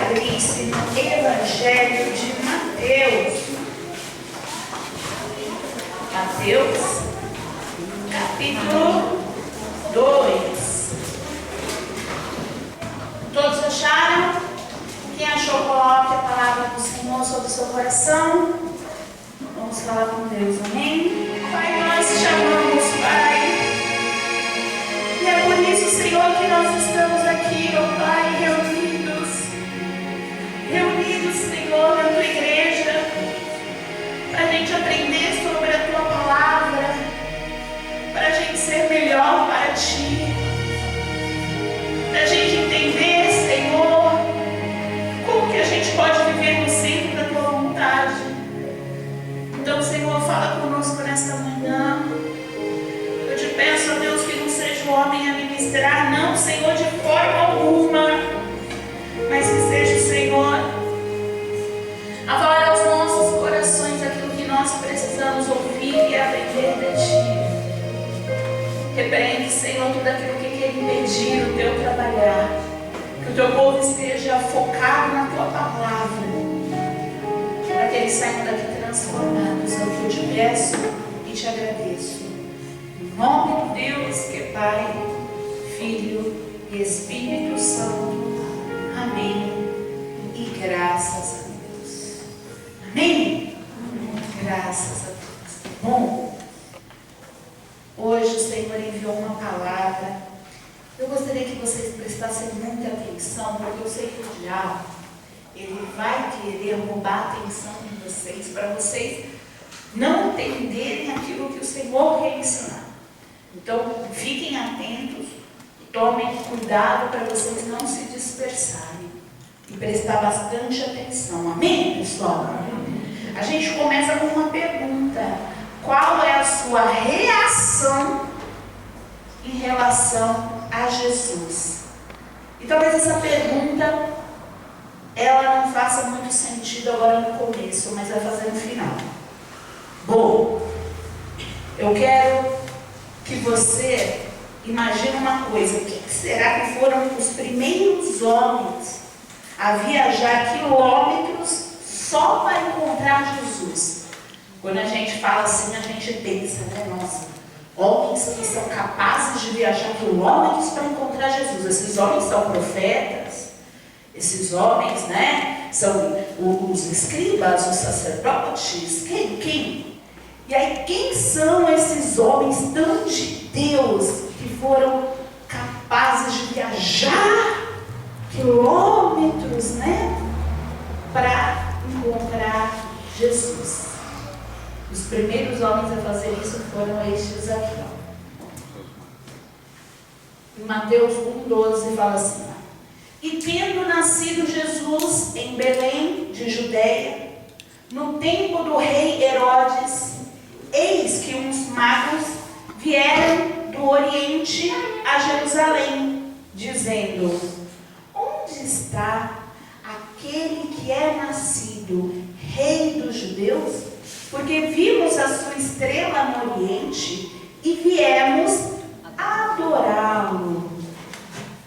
abrir-se no Evangelho de Mateus. Mateus, capítulo 2. Todos acharam? Quem achou, coloque a palavra do Senhor sobre o seu coração. Vamos falar com Deus, amém? Pai, nós te chamamos, Pai. E é por isso, Senhor, que nós estamos aqui, ó Pai, reunidos, Senhor, na tua igreja, para a gente aprender sobre a tua palavra, para a gente ser melhor para ti, para a gente entender, Senhor, como que a gente pode viver no centro da tua vontade. Então, Senhor, fala conosco nesta manhã. Eu te peço, ó Deus, que não seja o homem a ministrar, não, Senhor, de forma alguma, mas que seja o Senhor a falar aos nossos corações aquilo que nós precisamos ouvir e aprender de ti. Repreende, Senhor, tudo aquilo que quer impedir o teu trabalhar, que o teu povo esteja focado na tua palavra, para que eles saiam daqui transformados. É o que eu te peço e te agradeço. Em nome de Deus, que é Pai, Filho e Espírito Santo. Amém. E graças a Deus. Amém? Graças a Deus. Bom, hoje o Senhor enviou uma palavra. Eu gostaria que vocês prestassem muita atenção, porque eu sei que o diabo, ele vai querer roubar a atenção de vocês, para vocês não entenderem aquilo que o Senhor quer ensinar. Então, fiquem atentos, tomem cuidado para vocês não se dispersarem e prestar bastante atenção. Amém, pessoal? A gente começa com uma pergunta: qual é a sua reação em relação a Jesus? E talvez essa pergunta ela não faça muito sentido agora no começo, mas vai fazer no final. Bom, eu quero que você imagine uma coisa: o que será que foram os primeiros homens a viajar quilômetros só para encontrar Jesus? Quando a gente fala assim, a gente pensa, né? Nossa, homens que são capazes de viajar quilômetros para encontrar Jesus. Esses homens são profetas, esses homens, né, são os escribas, os sacerdotes. Quem? E aí, quem são esses homens tão de Deus que foram capazes de viajar quilômetros, né, para encontrar Jesus? Os primeiros homens a fazer isso foram estes aqui, ó. Em Mateus 1,12 fala assim: e tendo nascido Jesus em Belém de Judeia, no tempo do rei Herodes, eis que uns magos vieram do Oriente a Jerusalém, dizendo: onde está aquele que é nascido rei dos judeus? Porque vimos a sua estrela no Oriente e viemos adorá-lo.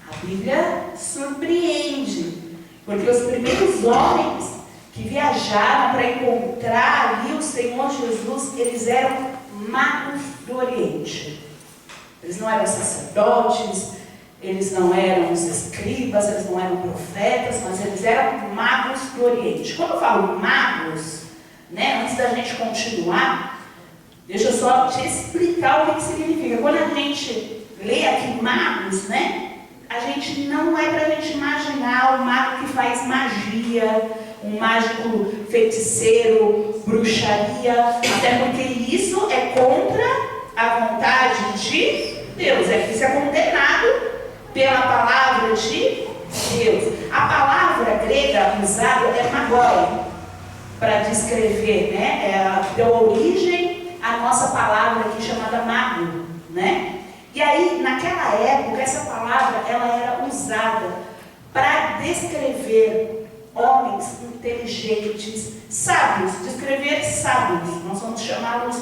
A Bíblia surpreende, porque os primeiros homens que viajaram para encontrar ali o Senhor Jesus, eles eram magos do Oriente. Eles não eram sacerdotes, eles não eram os escribas, eles não eram profetas, mas eles eram magos do Oriente. Quando eu falo magos, né, antes da gente continuar, deixa eu só te explicar o que significa. Quando a gente lê aqui magos, né, a gente não é para a gente imaginar o mago que faz magia, um mágico feiticeiro, bruxaria, até porque isso é contra a vontade de Deus. Isso é condenado pela palavra de Deus. A palavra grega usada é magoi, para descrever, né? Deu origem à nossa palavra aqui chamada mago, né? E aí, naquela época, essa palavra ela era usada para descrever homens inteligentes, sábios, descrever sábios. Nós vamos chamá-los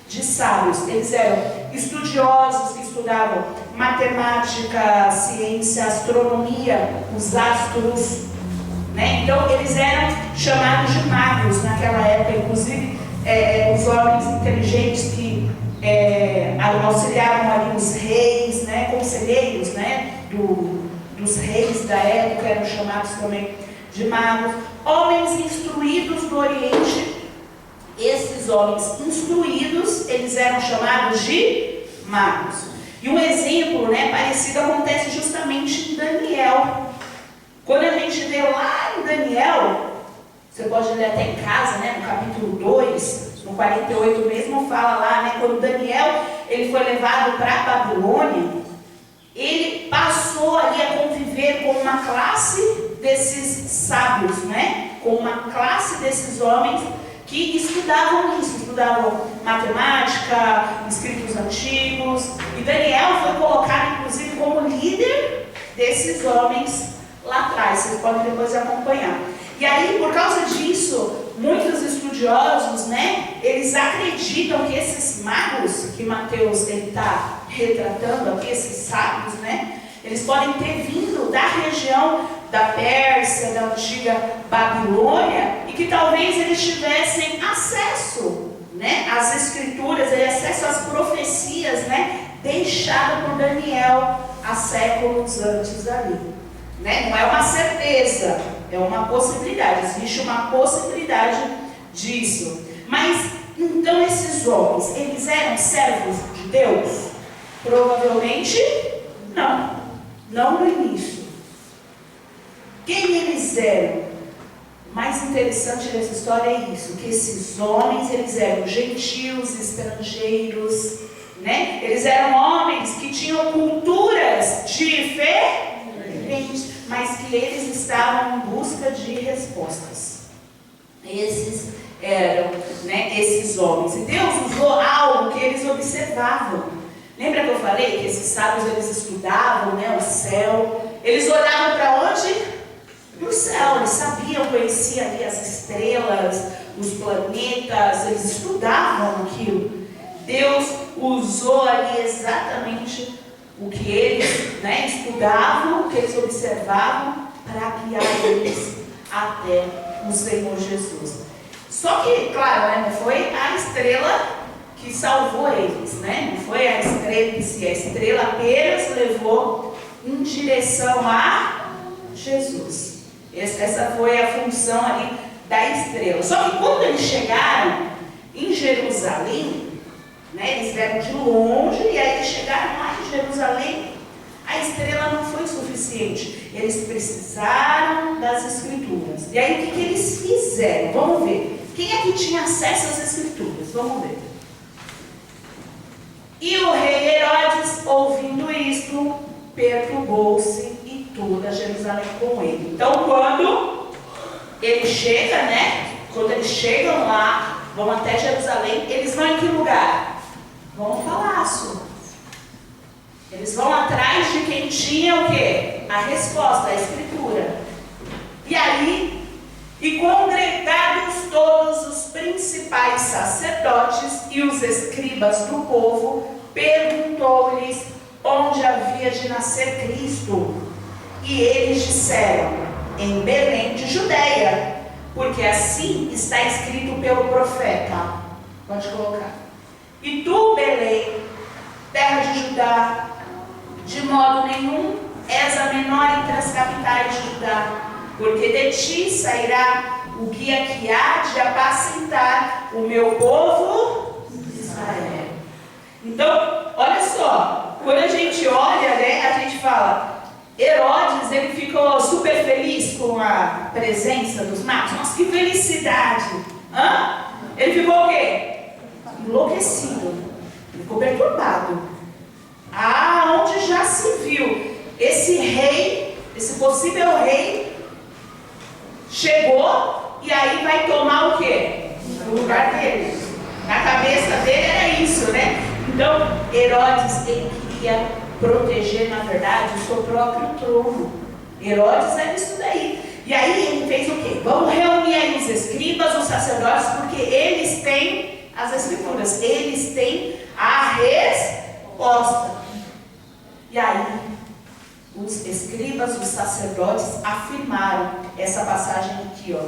de sábios. Eles eram estudiosos que estudavam matemática, ciência, astronomia, os astros, né? Então eles eram chamados de magos naquela época, inclusive os homens inteligentes que auxiliavam ali os reis, né? Conselheiros, né? Dos reis da época eram chamados também de magos. Homens instruídos do Oriente, esses homens instruídos, eles eram chamados de magos. E um exemplo, né, parecido acontece justamente em Daniel. Quando a gente vê lá em Daniel, você pode ler até em casa, né, no capítulo 2, no 48 mesmo, fala lá, né, quando Daniel ele foi levado para a Babilônia, ele passou ali a conviver com uma classe desses sábios, né, com uma classe desses homens que estudavam isso, estudavam matemática, escritos antigos, e Daniel foi colocado inclusive como líder desses homens lá atrás, vocês podem depois acompanhar. E aí, por causa disso, muitos estudiosos, né, eles acreditam que esses magos que Mateus está retratando aqui, esses sábios, né, eles podem ter vindo da região da Pérsia, da antiga Babilônia, e que talvez eles tivessem acesso, né, às escrituras, acesso às profecias, né, deixadas por Daniel há séculos antes ali. Né? Não é uma certeza, é uma possibilidade, existe uma possibilidade disso. Mas, então esses homens, eles eram servos de Deus? Provavelmente não, não no início. Quem eles eram? O mais interessante dessa história é isso, que esses homens, eles eram gentios, estrangeiros, né? Eles eram homens que tinham culturas diferentes, mas que eles estavam em busca de respostas. Esses eram, né, esses homens. E Deus usou algo que eles observavam. Lembra que eu falei que esses sábios, eles estudavam, né, o céu? Eles olhavam para onde? No céu. Eles sabiam, conheciam ali as estrelas, os planetas, eles estudavam aquilo. Deus usou ali exatamente o que eles, né, estudavam, o que eles observavam, para guiar eles até o Senhor Jesus. Só que, claro, né, não foi a estrela que salvou eles, né? Não foi a estrela em si, a estrela apenas levou em direção a Jesus. Essa foi a função ali da estrela. Só que quando eles chegaram em Jerusalém, né, eles vieram de longe e aí eles chegaram lá em Jerusalém, a estrela não foi suficiente. Eles precisaram das escrituras. E aí o que eles fizeram? Vamos ver. Quem é que tinha acesso às escrituras? Vamos ver. E o rei Herodes, ouvindo isto, perturbou-se e toda Jerusalém com ele. Então quando ele chega, né? Quando eles chegam lá, vão até Jerusalém, eles vão em que lugar? Vão ao palácio. Eles vão atrás de quem tinha o quê? A resposta, a escritura. E aí, e congregados todos os principais sacerdotes e os escribas do povo, perguntou-lhes onde havia de nascer Cristo. E eles disseram, em Belém de Judeia, porque assim está escrito pelo profeta. Pode colocar. E tu, Belém, terra de Judá, de modo nenhum és a menor entre as capitais de Judá, porque de ti sairá o guia que há de apacentar o meu povo Israel. Então, olha só, quando a gente olha, né, a gente fala, Herodes, ele ficou super feliz com a presença dos magos. Nossa, que felicidade! Ele ficou o quê? Enlouquecido, ele ficou perturbado. Onde já se viu esse rei, esse possível rei, chegou e aí vai tomar o quê? O lugar dele. Na cabeça dele era isso, né? Então, Herodes, ele queria proteger, na verdade, o seu próprio trono. Herodes era isso daí. E aí ele fez o quê? Vamos reunir aí os escribas, os sacerdotes, porque eles têm as escrituras, eles têm a resposta. E aí, os escribas, os sacerdotes afirmaram essa passagem aqui, ó.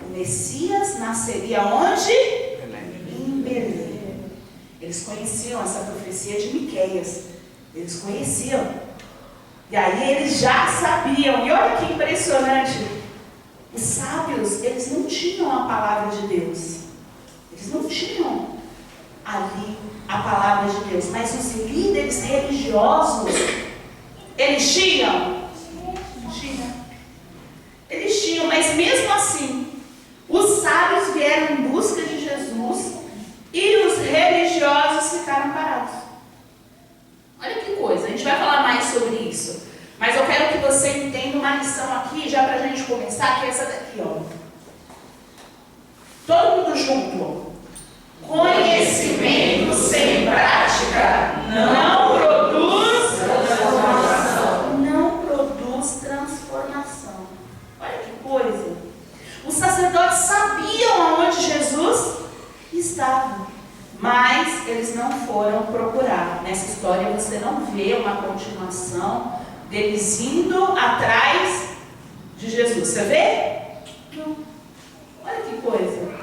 O Messias nasceria onde? Em Belém. Eles conheciam essa profecia de Miqueias. Eles conheciam. E aí eles já sabiam. E olha que impressionante. Os sábios, eles não tinham a palavra de Deus. Eles não tinham ali a palavra de Deus. Mas os líderes religiosos, eles tinham? Eles tinham, mas mesmo assim, os sábios vieram em busca de Jesus e os religiosos ficaram parados. Olha que coisa, a gente vai falar mais sobre isso. Mas eu quero que você entenda uma lição aqui, já para a gente começar, que é essa daqui, ó. Todo mundo junto. Conhecimento sem prática não produz transformação. Não produz transformação. Olha que coisa. Os sacerdotes sabiam aonde Jesus estava, mas eles não foram procurar. Nessa história você não vê uma continuação deles indo atrás de Jesus. Você vê? Não. Olha que coisa.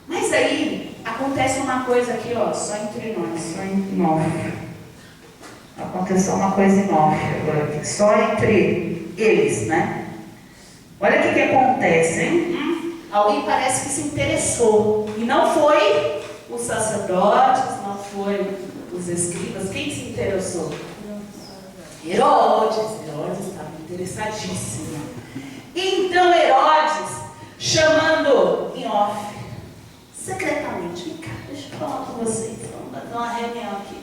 Mas aí acontece uma coisa aqui, ó, só entre nós, só entre nós. Aconteceu uma coisa em off agora aqui, só entre eles, né? Olha o que acontece, hein? Alguém parece que se interessou. E não foi os sacerdotes, não foi os escribas. Quem se interessou? Herodes estava interessadíssimo. Então Herodes, chamando em off, secretamente, vem cá, deixa eu falar com vocês, vamos fazer uma reunião aqui.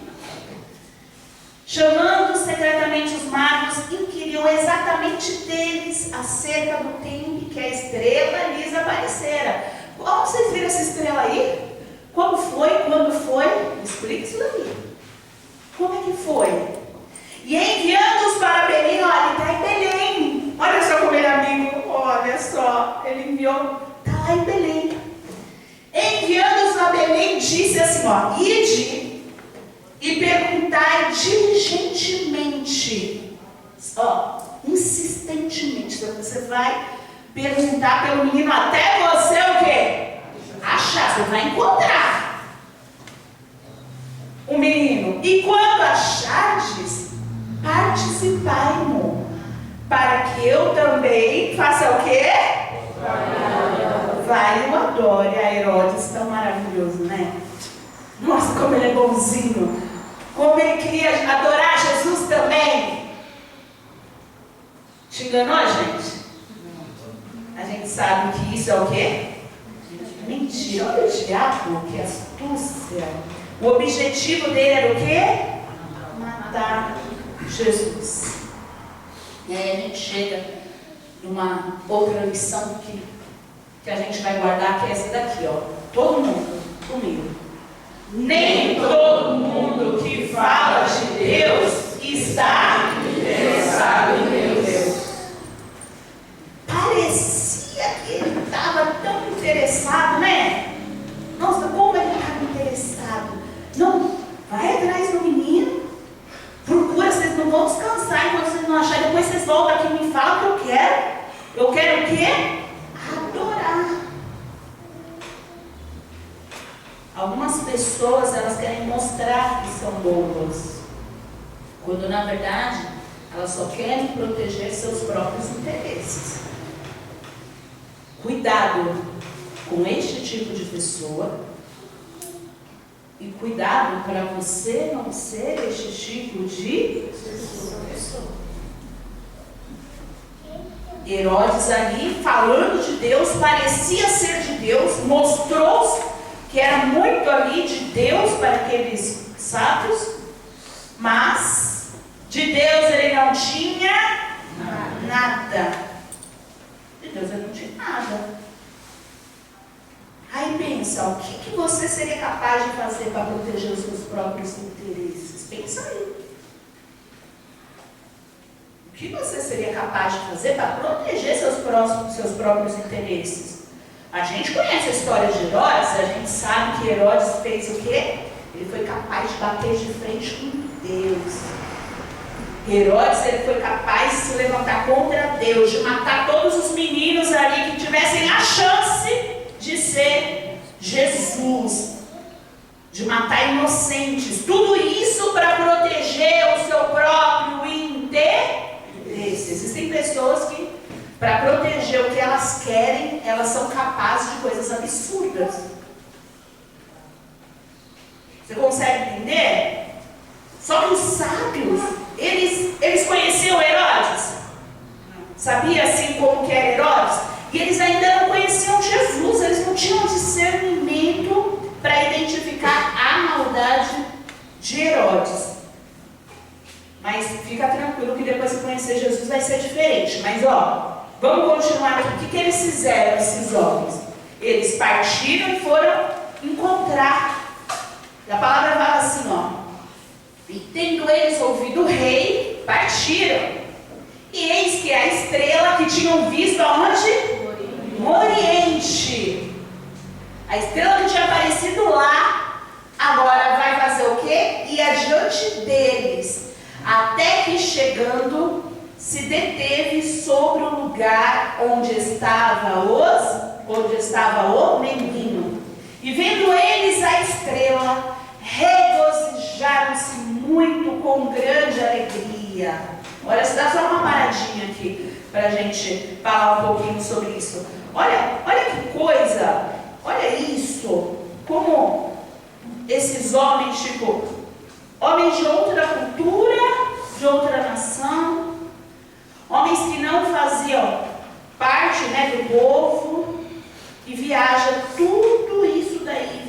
Chamando secretamente os magos, inquiriu exatamente deles acerca do tempo que a estrela lhes aparecera. Como vocês viram essa estrela aí? Como foi? Quando foi? Explica isso daí. Como é que foi? E enviando-os para Belém, olha, está em Belém. Olha só como ele é amigo, olha só, ele enviou, está lá em Belém. Enviando-os a Belém, disse assim, ó, ide e perguntai diligentemente, ó, insistentemente, então você vai perguntar pelo menino até você o quê? Achar, você vai encontrar o menino. E quando achardes, participai-mo, para que eu também faça o quê? Vai e o adore. A Herodes, tão maravilhoso, né? Nossa, como ele é bonzinho. Como ele queria adorar Jesus também. Te enganou, gente? A gente sabe que isso é o quê? Mentira. Olha o diabo, que astúcia. O objetivo dele era o quê? Matar Jesus. E aí a gente chega numa outra lição que a gente vai guardar, que é essa daqui, ó. Todo mundo comigo. Nem todo mundo que fala de Deus está interessado em Deus. Parecia que ele estava tão interessado, né? Nossa, como ele estava interessado. Não, vai atrás do menino. Procura, vocês não vão descansar enquanto vocês não acharem. Depois vocês voltam aqui e me falam o que eu quero. Eu quero o quê? Adorar. Algumas pessoas, elas querem mostrar que são boas, quando na verdade elas só querem proteger seus próprios interesses. Cuidado com este tipo de pessoa e cuidado para você não ser este tipo de pessoa. Herodes ali, falando de Deus, parecia ser de Deus, mostrou que era muito ali de Deus para aqueles sábios, mas de Deus ele não tinha nada. De Deus ele não tinha nada. Aí pensa, o que você seria capaz de fazer para proteger os seus próprios interesses? Pensa aí. O que você seria capaz de fazer para proteger seus próprios interesses? A gente conhece a história de Herodes, a gente sabe que Herodes fez o quê? Ele foi capaz de bater de frente com Deus. Herodes, ele foi capaz de se levantar contra Deus, de matar todos os meninos ali que tivessem a chance de ser Jesus, de matar inocentes, tudo isso para proteger o seu próprio interesse. Existem pessoas que, para proteger o que elas querem, elas são capazes de coisas absurdas. Você consegue entender? Só que os sábios, eles conheciam Herodes? Sabia assim como que era Herodes? E eles ainda não conheciam Jesus, eles não tinham discernimento para identificar a maldade de Herodes. Mas fica tranquilo que depois que conhecer Jesus vai ser diferente. Mas vamos continuar aqui. O que eles fizeram, esses homens? Eles partiram e foram encontrar. E a palavra fala assim, e tendo eles ouvido o rei, partiram. E eis que a estrela que tinham visto aonde? No Oriente. A estrela que tinha aparecido lá, agora vai fazer o quê? Ir adiante deles, até que chegando, se deteve sobre o lugar onde estava o menino. E vendo eles a estrela, regozijaram-se muito com grande alegria. Olha, se dá só uma paradinha aqui para a gente falar um pouquinho sobre isso. Olha que coisa, olha isso, como esses homens, homens de outra cultura, de outra nação, homens que não faziam parte, do povo, e viaja tudo isso daí,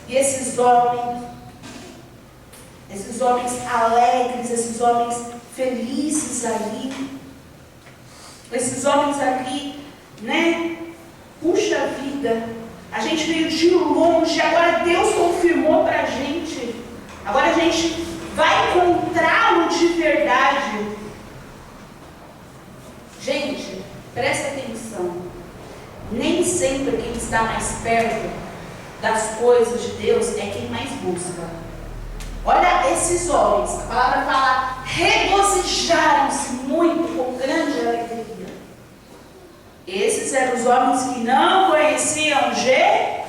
E esses homens alegres, esses homens felizes ali, esses homens ali, puxa vida, a gente veio de longe, agora Deus confirmou para a gente, agora a gente vai encontrá-lo de verdade. Gente, presta atenção, nem sempre quem está mais perto das coisas de Deus é quem mais busca. Olha esses homens, a palavra fala, regozijaram-se muito com grande alegria. Esses eram os homens que não conheciam Jesus.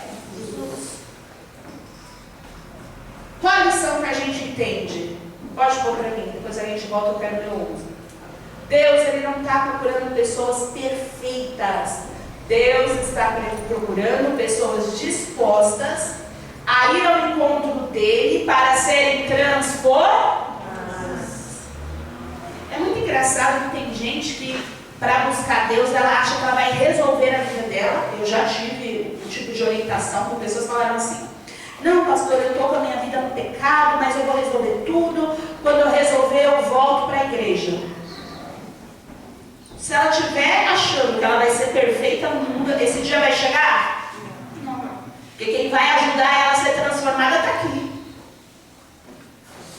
Qual a lição que a gente entende? Pode pôr para mim, depois a gente volta, eu quero meu 11. Deus, Ele não está procurando pessoas perfeitas. Deus está procurando pessoas dispostas a ir ao encontro dele para serem transformadas. É muito engraçado que tem gente que, para buscar Deus, ela acha que ela vai resolver a vida dela. Eu já tive um tipo de orientação com pessoas que falaram assim: não, pastor, eu estou com a minha vida no pecado, mas eu vou resolver tudo. Quando eu resolver, eu volto para a igreja. Se ela estiver achando que ela vai ser perfeita no mundo, esse dia vai chegar? Não. Porque quem vai ajudar ela a ser transformada está aqui.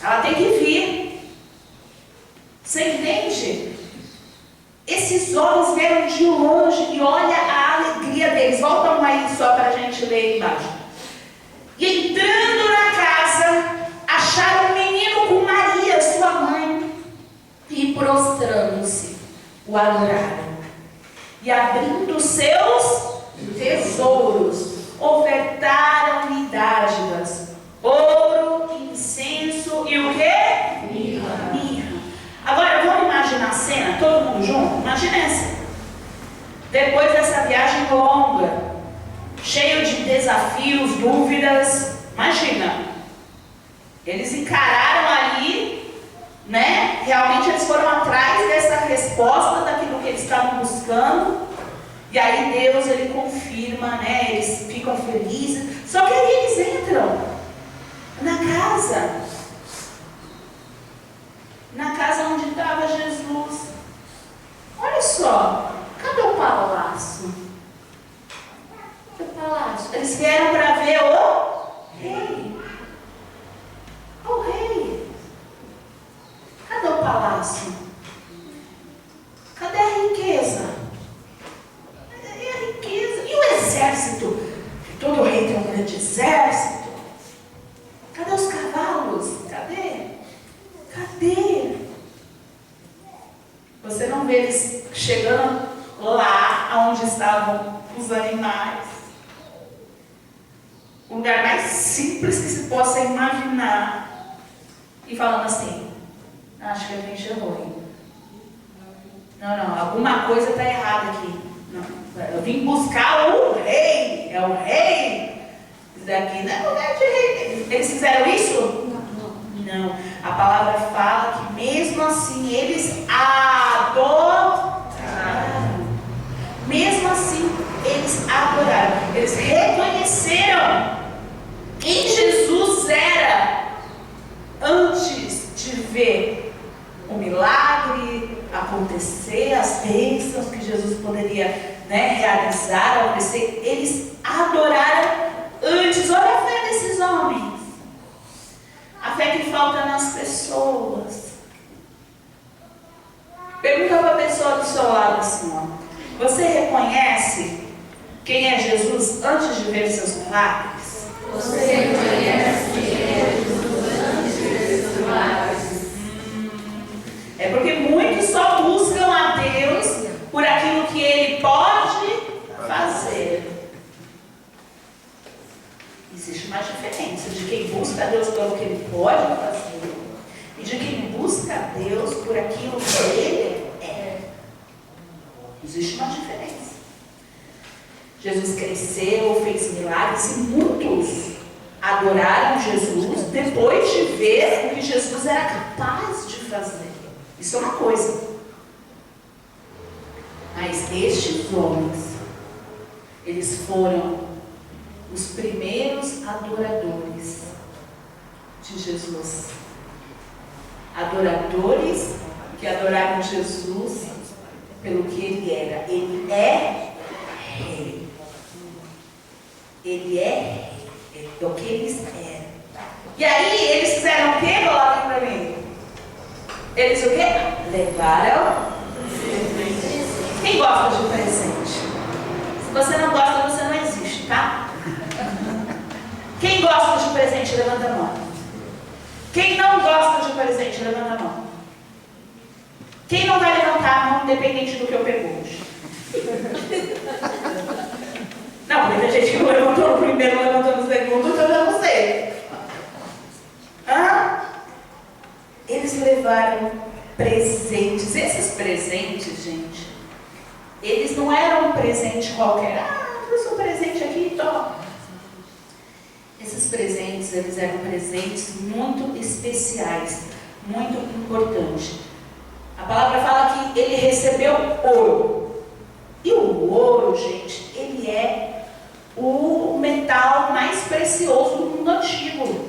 Ela tem que vir. Você entende? Esses homens vieram de longe e olha a alegria deles. Volta um aí só para a gente ler aí embaixo. E entrando na casa, acharam um menino com Maria, sua mãe, e prostrando-se, o adoraram. E abrindo seus tesouros, ofertaram-lhe dádivas, ouro, incenso e o quê? Mirra. Agora vamos imaginar a cena, todo mundo junto? Imagina essa. Depois dessa viagem longa, cheio de desafios, dúvidas, imagina. Eles encararam ali, realmente eles foram atrás dessa resposta daquilo que eles estavam buscando. E aí Deus, Ele confirma, eles ficam felizes. Só que aí eles entram na casa onde estava Jesus. Olha só, cadê o palácio? Eles vieram para ver o rei. O rei. Cadê o palácio? Cadê a riqueza? Cadê a riqueza? E o exército? Todo rei tem um grande exército. Cadê os cavalos? Cadê? Você não vê eles chegando lá onde estavam os animais. O lugar mais simples que se possa imaginar. E falando assim, acho que a gente errou, hein? Não, alguma coisa está errada aqui. Não, eu vim buscar o rei. É o rei. Isso daqui não é lugar de rei. Eles fizeram isso? Não. A palavra fala que mesmo assim eles adoraram. Mesmo assim eles adoraram. Eles reconheceram quem Jesus era antes de ver o milagre acontecer, as bênçãos que Jesus poderia, realizar, oferecer. Eles adoraram antes. Olha a fé desses homens. A fé que falta nas pessoas. Pergunta para a pessoa do seu lado assim, ó. Você reconhece quem é Jesus antes de ver seus milagres? Você reconhece quem é Jesus antes de ver seus milagres? É porque muitos só buscam a Deus por aquilo que Ele pode fazer. Existe uma diferença de quem busca a Deus pelo que Ele pode fazer e de quem busca a Deus por aquilo que Ele é. Existe uma diferença. Jesus cresceu, fez milagres e muitos adoraram Jesus depois de ver o que Jesus era capaz de fazer. Isso é uma coisa. Mas estes homens, eles foram os primeiros adoradores de Jesus. Adoradores que adoraram Jesus pelo que Ele era. Ele é rei. Ele é rei. É o que eles eram. E aí eles fizeram o quê? Coloquem para mim. Eles o quê? Levaram presente. Quem gosta de presente? Se você não gosta, você não existe, tá? Quem gosta de presente, levanta a mão. Quem não gosta de presente, levanta a mão. Quem não vai levantar a mão, independente do que eu pergunte? Não, porque tem gente que não levantou no primeiro, não levantou no segundo, então eu já não sei. Eles levaram presentes. Esses presentes, gente, eles não eram um presente qualquer. Trouxe um presente aqui, toma. Esses presentes, eles eram presentes muito especiais, muito importantes. A palavra fala que ele recebeu ouro. E o ouro, gente, ele é o metal mais precioso do mundo antigo.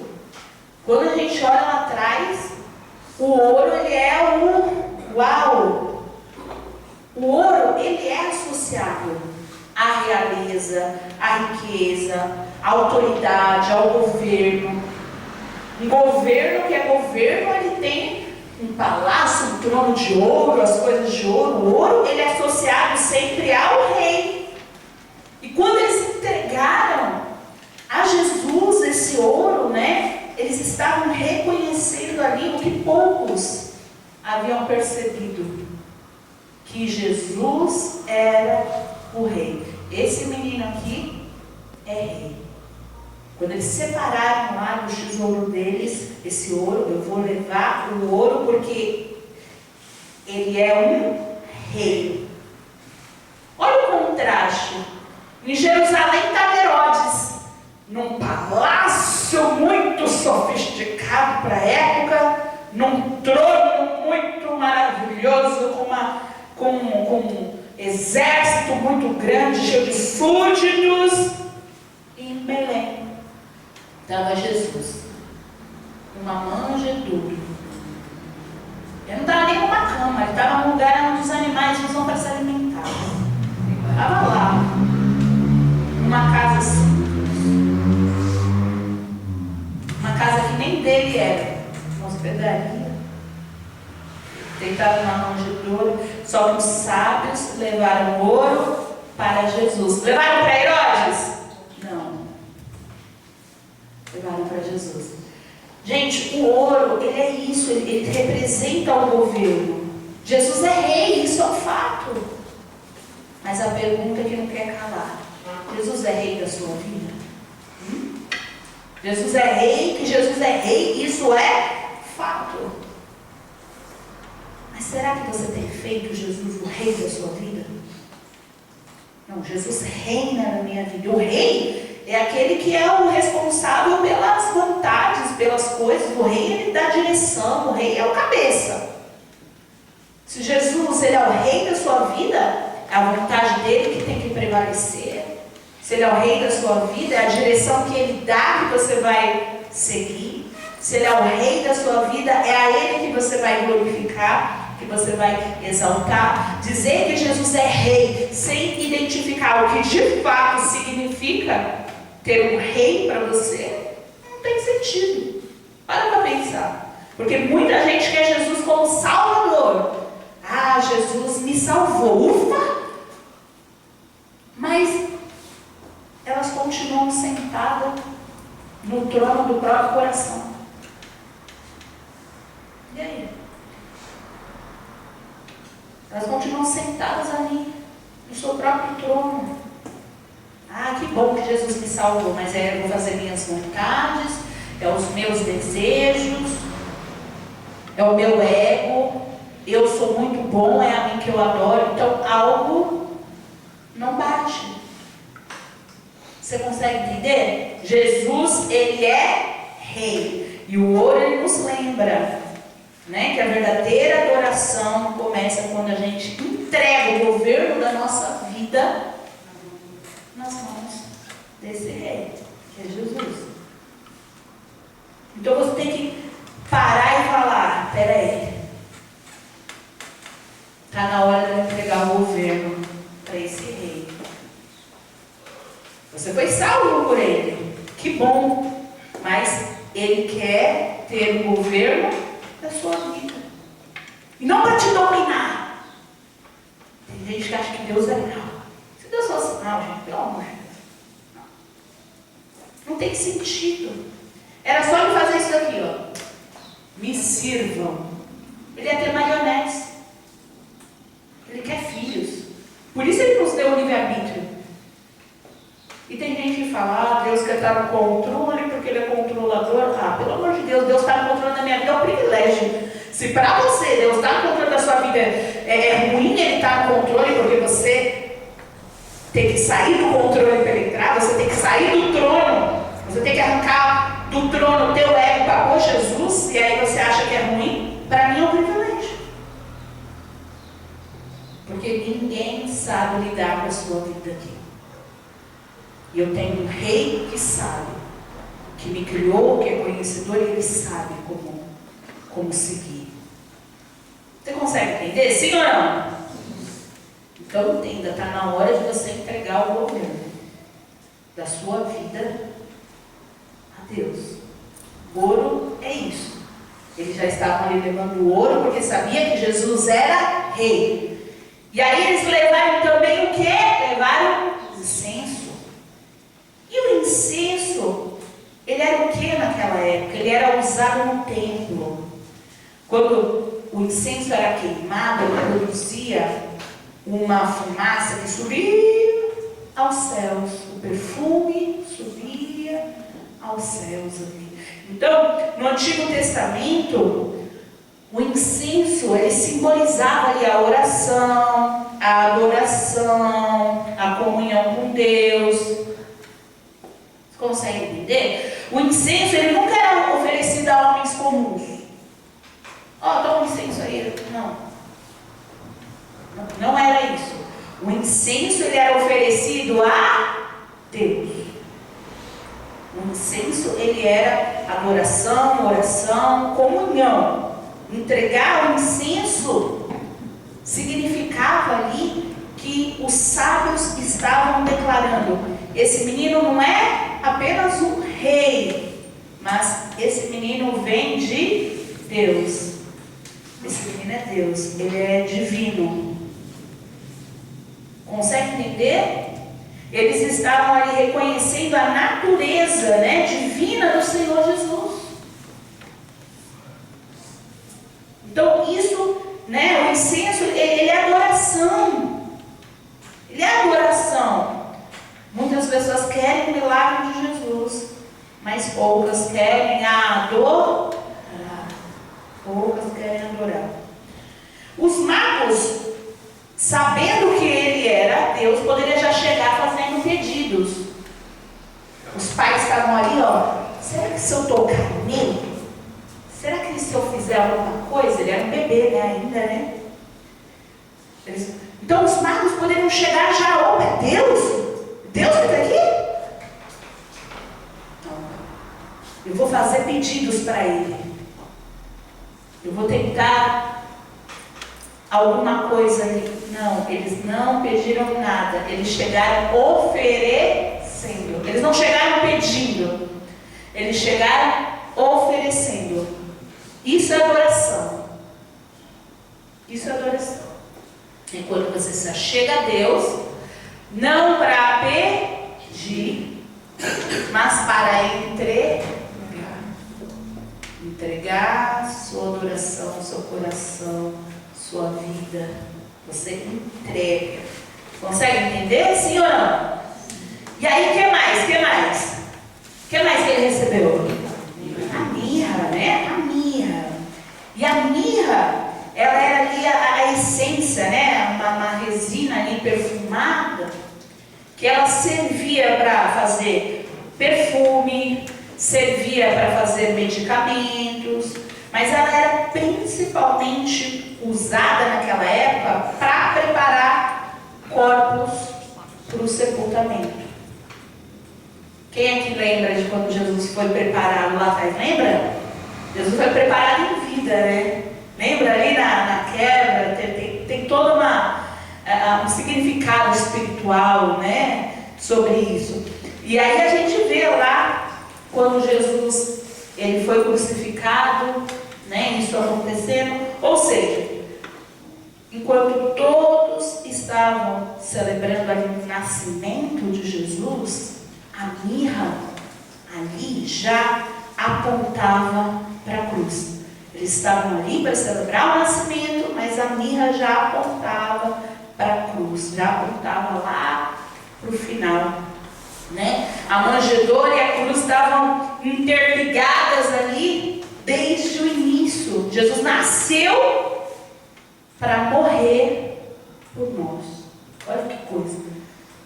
Quando a gente olha lá atrás, o ouro, ele é uau! O ouro, ele é associado à realeza, à riqueza, à autoridade, ao governo. Um governo que é governo, ele tem um palácio, um trono de ouro, as coisas de ouro. O ouro, ele é associado sempre ao rei. E quando eles entregaram a Jesus esse ouro, eles estavam reconhecendo ali o que poucos haviam percebido, que Jesus era o rei. Esse menino aqui é rei. Quando eles separaram lá do tesouro deles, esse ouro, eu vou levar o ouro porque ele é um rei. Olha o contraste. Em Jerusalém estava Herodes, num palácio muito sofisticado para a época, num trono muito maravilhoso, com um exército muito grande, cheio de súditos. E em Belém estava Jesus, uma manjedoura. Ele não estava nem numa cama, ele estava num lugar onde os animais usam para se alimentar. Estava lá, numa casa simples, uma casa que nem dele era, uma hospedaria. Deitado numa manjedoura. Só que os sábios levaram ouro para Jesus. Levaram para Herodes? Não. Levaram para Jesus. Gente, o ouro, ele é isso, ele representa o governo. Jesus é rei, isso é um fato. Mas a pergunta que não quer calar: Jesus é rei da sua vida? Jesus é rei, que Jesus é rei, isso é fato. Mas será que você tem feito Jesus o rei da sua vida? Não, Jesus reina na minha vida. O rei é aquele que é o responsável pelas vontades, pelas coisas. O rei, ele dá direção, o rei é o cabeça. Se Jesus, ele é o rei da sua vida, é a vontade dele que tem que prevalecer. Se ele é o rei da sua vida, é a direção que ele dá que você vai seguir. Se ele é o rei da sua vida, é a ele que você vai glorificar, que você vai exaltar. Dizer que Jesus é rei sem identificar o que de fato significa ter um rei para você, não tem sentido. Para pensar. Porque muita gente quer Jesus como salvador. Ah, Jesus me salvou. Ufa! Mas elas continuam sentadas no trono do próprio coração. E aí? Elas continuam sentadas ali, no seu próprio trono. Ah, que bom que Jesus me salvou, mas eu vou fazer minhas vontades, é os meus desejos, é o meu ego, eu sou muito bom, é a mim que eu adoro. Então algo não bate. Você consegue entender? Jesus, ele é rei. E o ouro, ele nos lembra, né, que a verdadeira adoração começa quando a gente entrega o governo da nossa vida nas mãos desse rei, que é Jesus. Então você tem que parar e falar: peraí, está na hora de eu entregar o governo para esse rei. Você foi salvo por ele, que bom, mas ele quer ter o governo da sua vida, e não para te dominar. Tem gente que acha que Deus é mal. Se Deus fosse mal, gente, pelo amor de Deus, não tem sentido. Era só ele fazer isso aqui, ó: me sirvam. Ele ia ter marionetes. Ele quer filhos. Por isso ele nos deu o livre-arbítrio. E tem gente que fala: ah, Deus quer estar no controle porque ele é controlador. Ah, pelo amor de Deus, Deus está no controle da minha vida, é um privilégio. Se para você Deus está no controle da sua vida é ruim ele estar no controle, porque você tem que sair do controle para entrar, você tem que sair do trono, você tem que arrancar do trono o teu ego para pôr Jesus, e aí você acha que é ruim, para mim é um privilégio. Porque ninguém sabe lidar com a sua vida aqui. E eu tenho um rei que sabe, que me criou, que é conhecedor, e ele sabe como seguir. Você consegue entender? Sim ou não? Então entenda, está na hora de você entregar o governo da sua vida a Deus. Ouro é isso. Eles já estavam ali levando o ouro, porque sabia que Jesus era rei. E aí eles levaram também o quê? Levaram incenso. E o incenso, ele era o que naquela época? Ele era usado no templo. Quando o incenso era queimado, ele produzia uma fumaça que subia aos céus. O perfume subia aos céus ali. Então, no Antigo Testamento, o incenso, ele simbolizava ali a oração, a adoração, a comunhão com Deus. Você consegue entender? O incenso, ele nunca era oferecido a homens comuns. Ó, toma um incenso aí. Não era isso. O incenso, ele era oferecido a Deus. O incenso, ele era adoração, oração, comunhão. Entregar o incenso significava ali que os sábios estavam declarando: esse menino não é apenas um rei, mas esse menino vem de Deus. Esse menino é Deus, ele é divino. Consegue entender? Eles estavam ali reconhecendo a natureza, né, divina do Senhor Jesus. Então isso, né, o incenso, ele é adoração. magos, sabendo que ele era Deus, poderiam já chegar fazendo pedidos. Os pais estavam ali, ó. Será que se eu tocar nele? Será que se eu fizer alguma coisa? Ele era um bebê, né? Ainda, né? Então os magos poderiam chegar já, ó, é Deus? Deus que está aqui? Então, eu vou fazer pedidos para ele. Eu vou tentar alguma coisa ali. Não, eles não pediram nada. Eles chegaram oferecendo. Eles não chegaram pedindo. Eles chegaram oferecendo. Isso é adoração. Isso é adoração. É quando você se achega a Deus, não para pedir, mas para entregar. Entregar sua adoração, seu coração, sua vida. Você entrega. Consegue entender, sim ou não? E aí, o que mais? O que mais? O que mais que ele recebeu? A mirra, né? A mirra. E a mirra, ela era ali a essência, né? Uma resina ali perfumada, que ela servia para fazer perfume, servia para fazer medicamentos, mas ela era principalmente usada naquela época para preparar corpos para o sepultamento. Quem é que lembra de quando Jesus foi preparado lá atrás? Lembra? Jesus foi preparado em vida, né? Lembra ali na quebra? Tem todo um significado espiritual, né? Sobre isso. E aí a gente vê lá, quando Jesus ele foi crucificado, né? Isso acontecendo. Ou seja, enquanto todos estavam celebrando ali o nascimento de Jesus, a mirra ali já apontava para a cruz. Eles estavam ali para celebrar o nascimento, mas a mirra já apontava para a cruz, já apontava lá para o final, né? A manjedoura e a cruz estavam interligadas ali desde o início. Jesus nasceu para morrer por nós. Olha que coisa.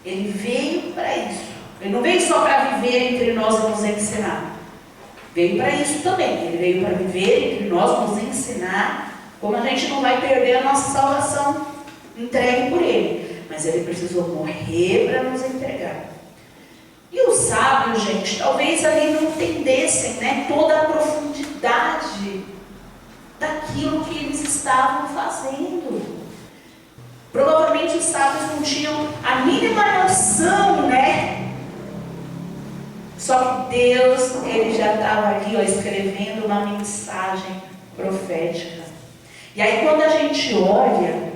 Ele veio para isso. Ele não veio só para viver entre nós e nos ensinar. Veio para isso também. Ele veio para viver entre nós, nos ensinar como a gente não vai perder a nossa salvação entregue por Ele. Mas Ele precisou morrer para nos entregar. E os sábios, gente, talvez ali não entendessem, né, toda a profundidade daquilo que eles estavam fazendo. Provavelmente os sábios não tinham a mínima noção, né? Só que Deus, Ele já estava ali, ó, escrevendo uma mensagem profética. E aí quando a gente olha,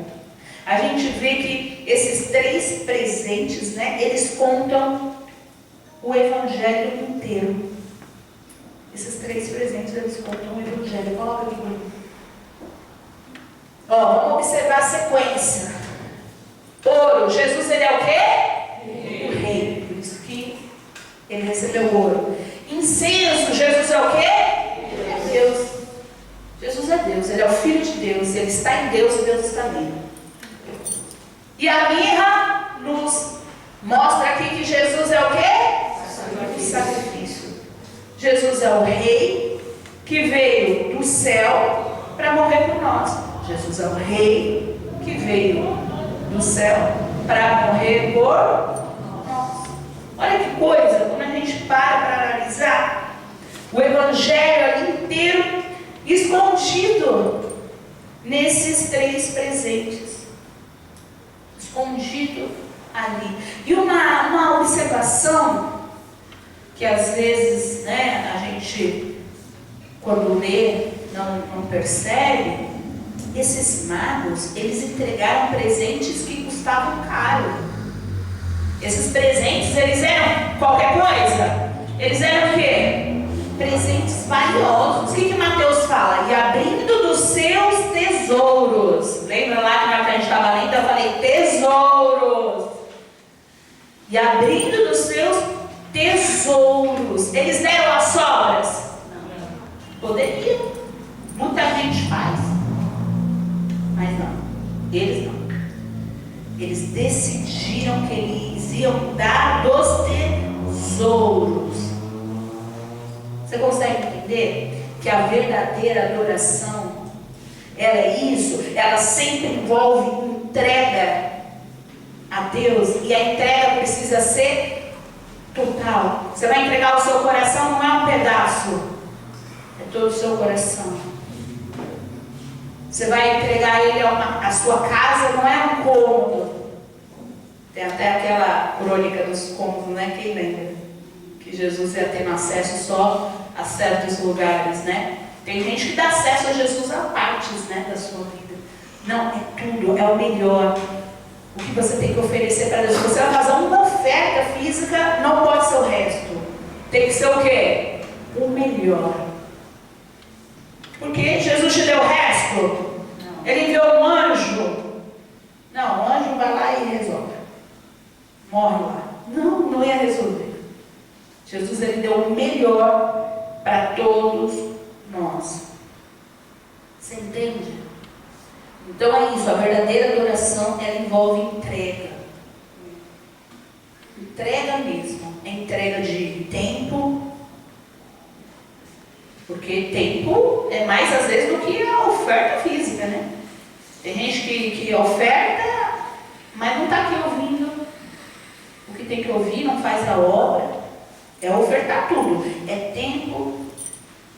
a gente vê que esses 3 presentes, né, eles contam o Evangelho inteiro. Esses 3 presentes, eles contam o Evangelho. Coloca aqui para mim. Ó, vamos observar a sequência. Ouro. Jesus, ele é o quê? O rei. Por isso que ele recebeu ouro. Incenso. Jesus é o quê? É Deus. Jesus é Deus. Ele é o Filho de Deus. Ele está em Deus e Deus está nele. E a mirra nos mostra aqui que Jesus é o quê? O sacrifício. Jesus é o rei que veio do céu para morrer por nós. Jesus é o rei que veio do céu para morrer por nós. Olha que coisa, quando a gente para analisar o Evangelho ali inteiro escondido nesses 3 presentes. Escondido ali. E uma observação que às vezes, né, a gente quando lê não percebe. Esses magos, eles entregaram presentes que custavam caro. Esses presentes, eles eram qualquer coisa? Eles eram o quê? Presentes valiosos. O que Mateus fala? E abrindo dos seus tesouros. Lembra lá que na hora que a gente estava lendo, eu falei tesouros. E abrindo dos seus tesouros. Eles deram as sobras? Não. Poderiam. Muita gente faz. Mas não. Eles não. Eles decidiram que eles iam dar dos tesouros. Você consegue entender que a verdadeira adoração, ela é isso? Ela sempre envolve entrega a Deus, e a entrega precisa ser total. Você vai entregar o seu coração, não é um pedaço, é todo o seu coração. Você vai entregar ele a sua casa, não é um cômodo. Tem até aquela crônica dos cômodos, né? Quem lembra? Que Jesus ia ter acesso só a certos lugares, né? Tem gente que dá acesso a Jesus a partes, né, da sua vida. Não, é tudo, é o melhor. O que você tem que oferecer para Deus. Se você vai fazer uma oferta física, não pode ser o resto. Tem que ser o quê? O melhor. Porque Jesus te deu o resto? Não. Ele enviou um anjo? Não, o anjo vai lá e resolve. Morre lá. Não, não ia resolver. Jesus, ele deu o melhor para todos nós. Você entende? Então é isso, a verdadeira adoração, ela envolve entrega. Entrega mesmo. É entrega de tempo. Porque tempo é mais às vezes do que a oferta física, né? Tem gente que oferta, mas não está aqui ouvindo. O que tem que ouvir não faz a obra. É ofertar tudo. É tempo,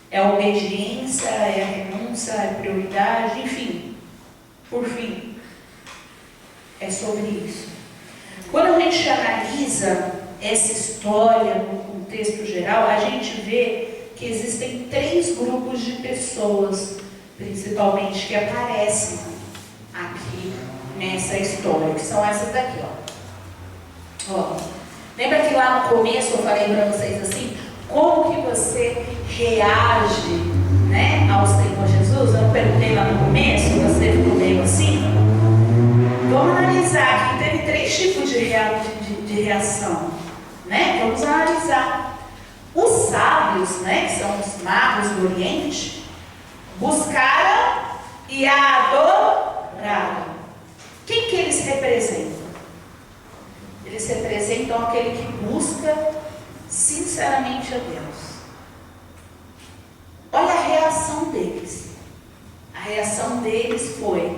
é obediência, é renúncia, é prioridade, enfim. Por fim, é sobre isso. Quando a gente analisa essa história no contexto geral, a gente vê que existem 3 grupos de pessoas, principalmente, que aparecem aqui nessa história, que são essas daqui, ó. Lembra que lá no começo eu falei para vocês assim, como que você reage, né, ao Senhor Jesus? Eu perguntei lá no começo, você ficou meio assim. Vamos analisar aqui, teve 3 tipos de reação, né? Vamos analisar. Os sábios, né, que são os magos do Oriente, buscaram e adoraram. Quem que eles representam? Eles representam aquele que busca sinceramente a Deus. Olha a reação deles. A reação deles foi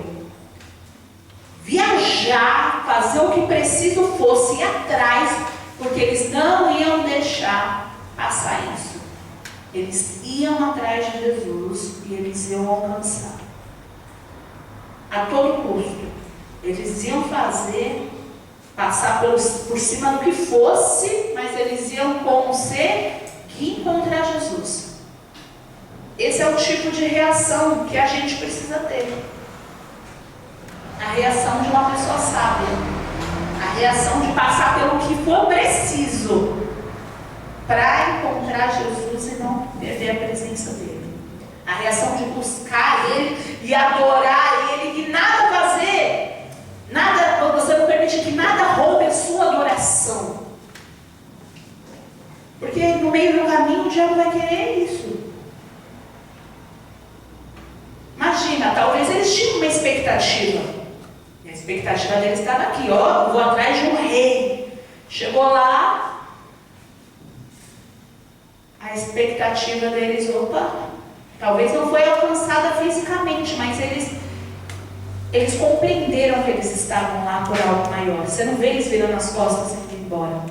viajar, fazer o que preciso fosse, ir atrás, porque eles não iam deixar passar isso. Eles iam atrás de Jesus e eles iam alcançar. A todo custo. Eles iam fazer, passar por cima do que fosse, mas eles iam como ser que encontrar Jesus. Esse é o tipo de reação que a gente precisa ter. A reação de uma pessoa sábia. A reação de passar pelo que for preciso para encontrar Jesus e não perder a presença dele. A reação de buscar ele e adorar ele e nada fazer, nada, você não permite que nada roube a sua adoração. Porque no meio do caminho o diabo vai querer isso. Imagina, talvez eles tinham uma expectativa. E a expectativa deles estava aqui, ó, vou atrás de um rei. Chegou lá, a expectativa deles, talvez não foi alcançada fisicamente, mas eles compreenderam que eles estavam lá por algo maior. Você não vê eles virando as costas e indo embora.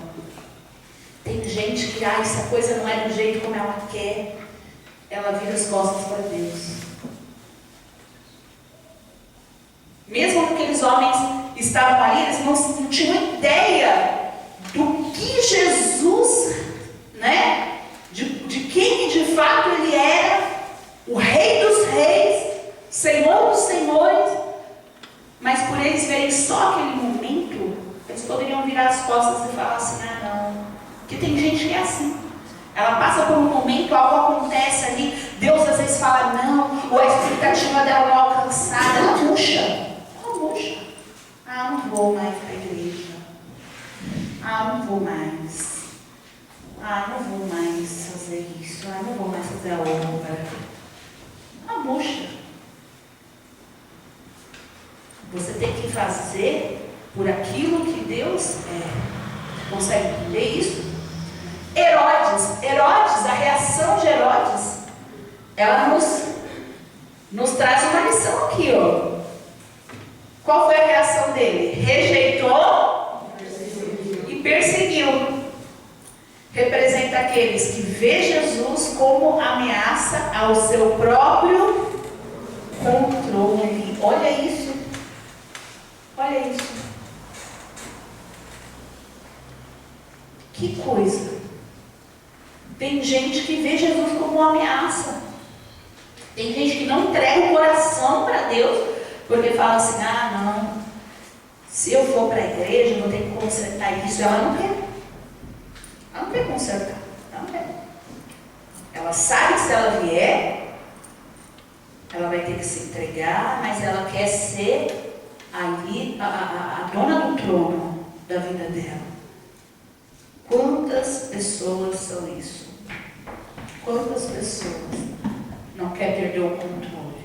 Tem gente que, essa coisa não é do jeito como ela quer, ela vira as costas para Deus. Mesmo que aqueles homens estavam ali, eles não tinham ideia do que Jesus, né? De quem de fato ele era, o Rei dos Reis, Senhor dos Senhores. Mas por eles verem só aquele momento, eles poderiam virar as costas e falar assim, não. Porque tem gente que é assim. Ela passa por um momento, algo acontece ali, Deus às vezes fala não, ou a expectativa dela não é alcançada, ela murcha. Não vou mais para a igreja. Não vou mais. Não vou mais fazer isso. Não vou mais fazer a obra. Murcha. Você tem que fazer por aquilo que Deus é. Você consegue entender isso? Herodes, a reação de Herodes, ela nos traz uma lição aqui, ó. Qual foi a reação dele? Rejeitou e perseguiu. Representa aqueles que vê Jesus como ameaça ao seu próprio controle. Olha isso. Olha isso. Que coisa. Tem gente que vê Jesus como uma ameaça. Tem gente que não entrega o coração para Deus, porque fala assim, não, se eu for para a igreja, eu vou ter que consertar isso. Ela não quer. Ela não quer consertar. Ela não quer. Ela sabe que se ela vier, ela vai ter que se entregar, mas ela quer ser ali a dona do trono da vida dela. Quantas pessoas são isso? Quantas pessoas não querem perder o controle?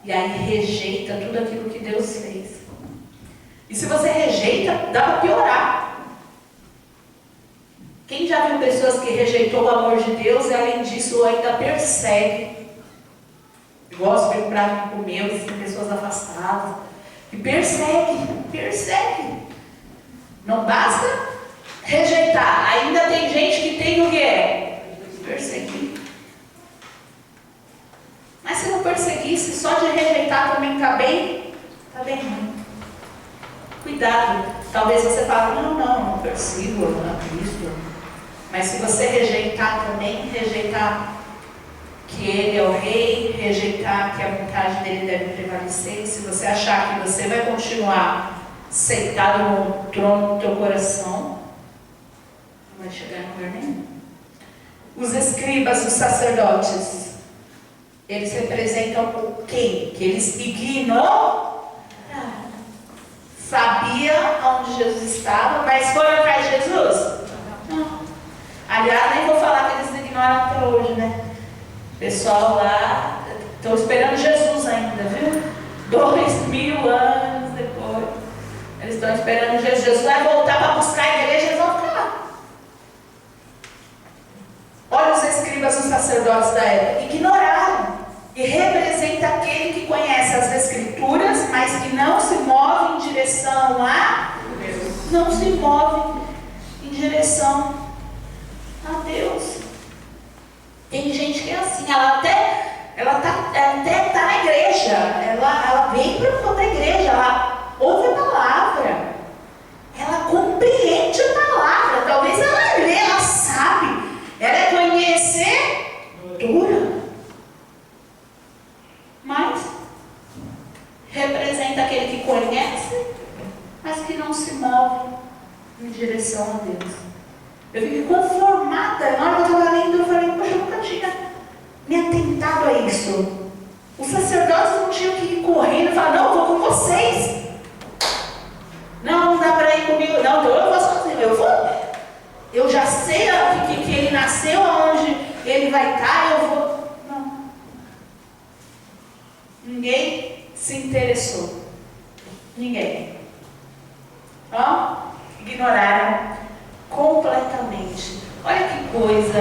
E aí rejeita tudo aquilo que Deus fez. E se você rejeita, dá para piorar. Quem já viu pessoas que rejeitou o amor de Deus e além disso ainda persegue? Gosta de prato com comeu, tem pessoas afastadas. E persegue. Não basta rejeitar. Ainda tem gente que tem o quê? Perseguir. Mas se não perseguisse, só de rejeitar também está bem ruim. Cuidado. Talvez você fale, não persigo, eu não Cristo. Mas se você rejeitar também, rejeitar que Ele é o Rei, rejeitar que a vontade dEle deve prevalecer, se você achar que você vai continuar sentado no trono do teu coração, não vai chegar em lugar nenhum. Os escribas, os sacerdotes, eles representam o quem? Que eles ignoraram. Sabia onde Jesus estava, mas foram atrás de Jesus? Não. Aliás, nem vou falar que eles ignoram até hoje, né? O pessoal lá estão esperando Jesus ainda, viu? 2000 anos depois. Eles estão esperando Jesus. Jesus vai voltar para buscar a igreja, eles vão ficar lá. Olha os escribas, os sacerdotes da época. Ignoraram. E representa aquele que conhece as escrituras, mas que não se move em direção a Deus. Não se move em direção a Deus. Tem gente que é assim, ela até tá na igreja, ela vem para a igreja, ela ouve a palavra, ela compreende a palavra, talvez ela lê, ela sabe, ela é conhecedora, mas representa aquele que conhece, mas que não se move em direção a Deus. Eu fiquei conformada, na hora que eu estava lendo, eu falei, poxa, eu nunca tinha me atentado a isso. Os sacerdotes não tinham que ir correndo e falar, não, eu vou com vocês. Não dá para ir comigo, não, eu vou sozinho, eu vou. Eu já sei que ele nasceu, aonde ele vai estar, eu vou. Não. Ninguém se interessou. Ninguém. Ó, ignoraram completamente. Olha que coisa.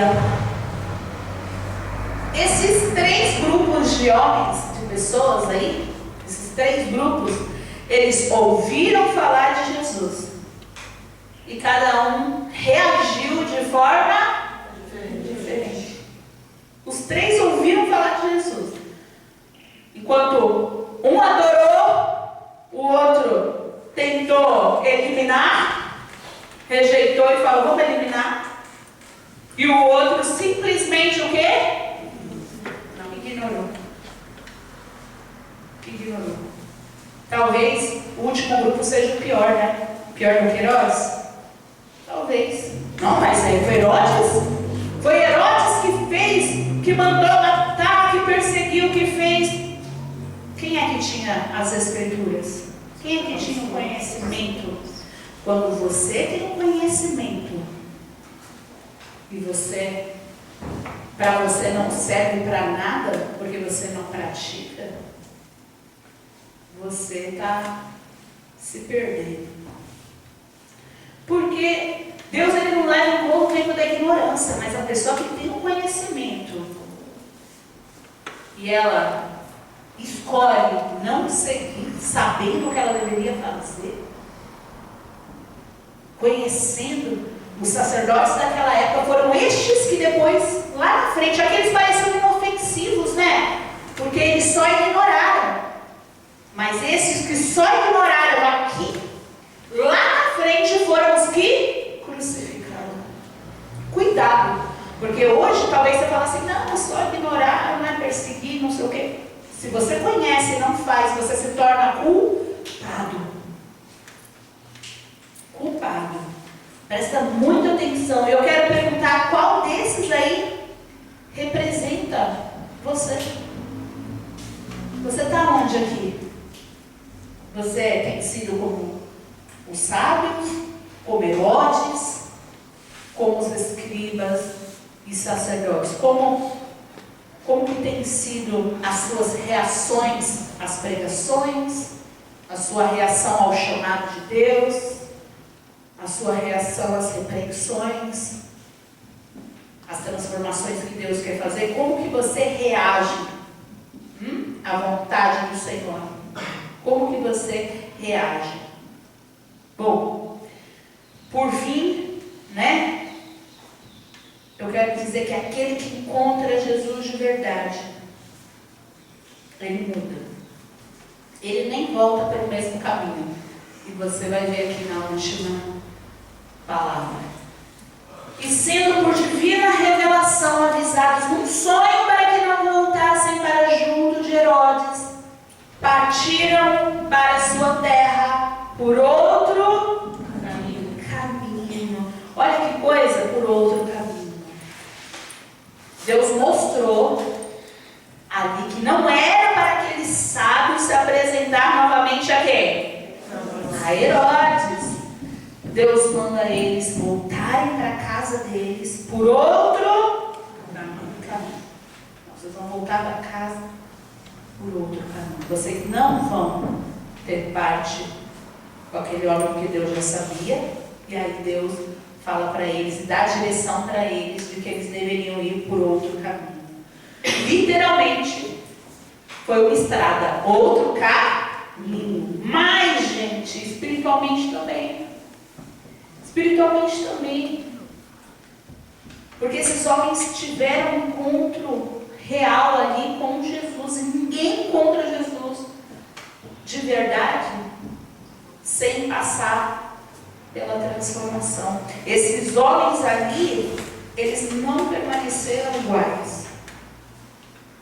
Esses 3 grupos de homens, de pessoas aí, esses 3 grupos, eles ouviram falar de Jesus. E cada um reagiu de forma diferente. Os 3 ouviram falar de Jesus. Enquanto um adorou, o outro tentou eliminar, rejeitou e falou, vamos eliminar. E o outro simplesmente o quê? Não, ignorou. Talvez o último grupo seja o pior, né? Pior do que Herodes? Talvez. Não, mas aí foi Herodes? Foi Herodes que fez, que mandou matar, que perseguiu, que fez. Quem é que tinha as escrituras? Quem é que tinha o conhecimento? Quando você tem o conhecimento e você, para você não serve para nada, porque você não pratica, você está se perdendo. Porque Deus ele não leva em conta o tempo da ignorância, mas a pessoa que tem um conhecimento e ela escolhe não seguir, sabendo o que ela deveria fazer, conhecendo os sacerdotes daquela época, foram estes que depois, lá na frente, aqueles pareciam inofensivos, né? Porque eles só ignoraram. Mas esses que só ignoraram aqui, lá na frente foram os que crucificaram. Cuidado, porque hoje talvez você fale assim, não, é só ignorar, não é perseguir, não sei o quê. Se você conhece e não faz, você se torna culpado. Culpado. Presta muita atenção. Eu quero perguntar qual desses aí representa você. Você está onde aqui? Você tem sido como os sábios, como Herodes, como os escribas e sacerdotes? Como que tem sido as suas reações às pregações, a sua reação ao chamado de Deus, a sua reação às repreensões, às transformações que Deus quer fazer? Como que você reage à vontade do Senhor? Como que você reage? Bom, por fim, né? Eu quero dizer que aquele que encontra Jesus de verdade, ele muda. Ele nem volta pelo mesmo caminho. E você vai ver aqui na última palavra. E sendo por divina revelação avisados num sonho para que não voltassem para junto de Herodes, partiram para sua terra por outro caminho. Olha que coisa, por outro caminho. Deus mostrou ali que não era para aqueles sábios se apresentar novamente a quem? A Herodes. Deus manda eles voltarem para a casa deles por outro caminho. Vocês vão voltar para casa por outro caminho. Vocês não vão ter parte com aquele homem que Deus já sabia. E aí Deus fala para eles e dá direção para eles de que eles deveriam ir por outro caminho. Literalmente, foi uma estrada, outro caminho. Mas, gente, espiritualmente também. Espiritualmente também. Porque esses homens tiveram um encontro real ali com Jesus. E ninguém encontra Jesus de verdade sem passar pela transformação. Esses homens ali, eles não permaneceram iguais.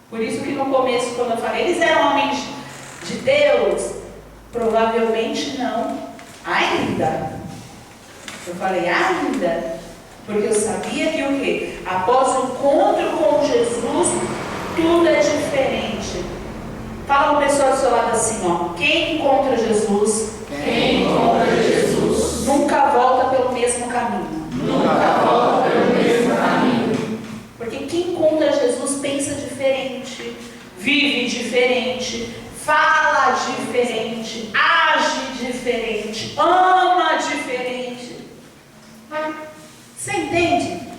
Por isso que no começo, quando eu falei, eles eram homens de Deus? Provavelmente não. Ainda. Eu falei ainda. Porque eu sabia que o quê? Após o encontro com Jesus, tudo é diferente. Fala uma pessoa do seu lado assim, ó. Quem encontra Jesus? Quem encontra Jesus Nunca volta pelo mesmo caminho. nunca volta pelo mesmo caminho. Porque quem encontra Jesus pensa diferente, vive diferente, fala diferente, age diferente, ama diferente. Você entende?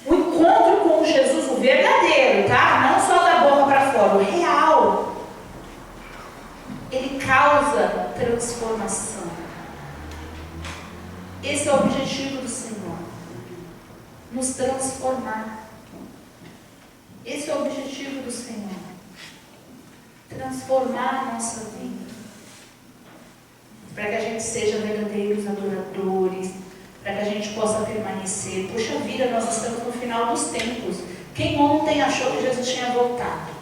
O encontro com Jesus, o verdadeiro, tá? Não só da boca para fora, o real. Ele causa transformação. Esse é o objetivo do Senhor. Nos transformar. Esse é o objetivo do Senhor. Transformar a nossa vida. Para que a gente seja verdadeiros adoradores. Para que a gente possa permanecer. Puxa vida, nós estamos no final dos tempos. Quem ontem achou que Jesus tinha voltado?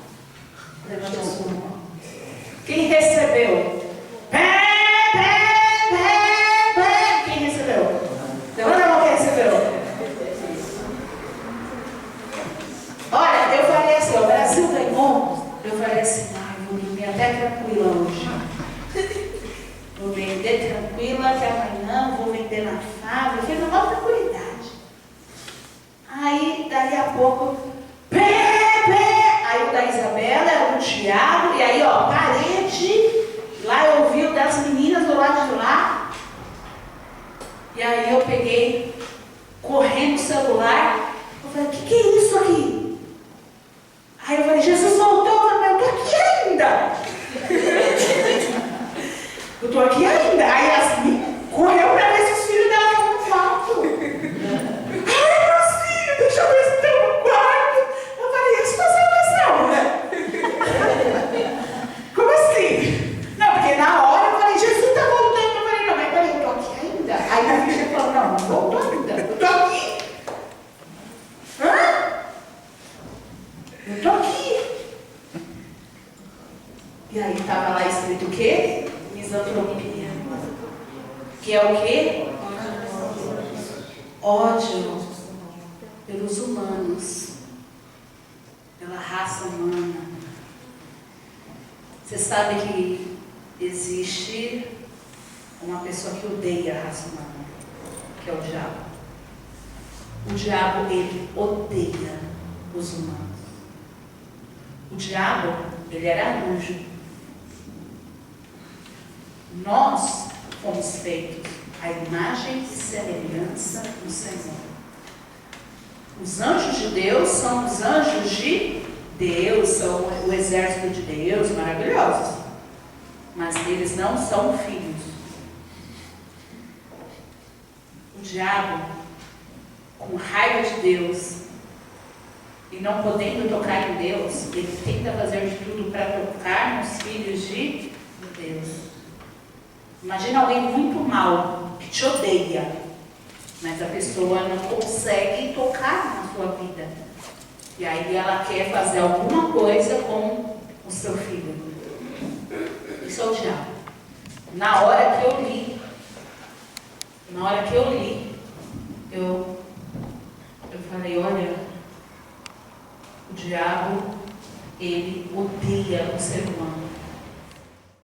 Levanta a sua mão. Quem recebeu? Quem recebeu? Levanta a mão quem recebeu. Olha, eu falei assim, o Brasil ganhou. Eu falei assim, vou dormir até tranquila hoje. Vou vender tranquila, que amanhã vou vender na fábrica. Eu fiz uma maior tranquilidade. Aí, daqui a pouco, aí o da Isabela, o Tiago, e aí, ó, parede foi das meninas do lado de lá. E aí eu peguei, correndo o celular. Eu falei, o que é isso aqui? Aí eu falei, Jesus voltou. Eu falei, eu tô aqui ainda. Eu tô aqui ainda. Aí Yasmin correu para ver se os filhos dela estavam no quarto. Ai, meus filhos, deixa eu ver se estão no quarto. Eu falei, eles estão salvação, né? Como assim? Não, porque na hora eu falei, Jesus está voltando. Eu falei, não, mas peraí, eu tô aqui ainda. Aí a filha falou, não voltou ainda. Eu tô aqui. Hã? Eu tô aqui. E aí estava lá escrito o quê? Misantropia. Que é o quê? Ódio pelos humanos, pela raça humana. Você sabe que existe uma pessoa que odeia a raça humana, que é o diabo. O diabo, ele odeia os humanos. O diabo, ele era anjo. Nós fomos feitos à imagem e semelhança do Senhor. Os anjos de Deus são os anjos de Deus, são o exército de Deus, maravilhosos. Mas eles não são filhos. O diabo, com raiva de Deus e não podendo tocar em Deus, ele tenta fazer de tudo para tocar nos filhos de Deus. Imagina alguém muito mal, que te odeia, mas a pessoa não consegue tocar na sua vida. E aí ela quer fazer alguma coisa com o seu filho. Isso é o diabo. Na hora que eu li, eu falei, olha, o diabo, ele odeia o ser humano.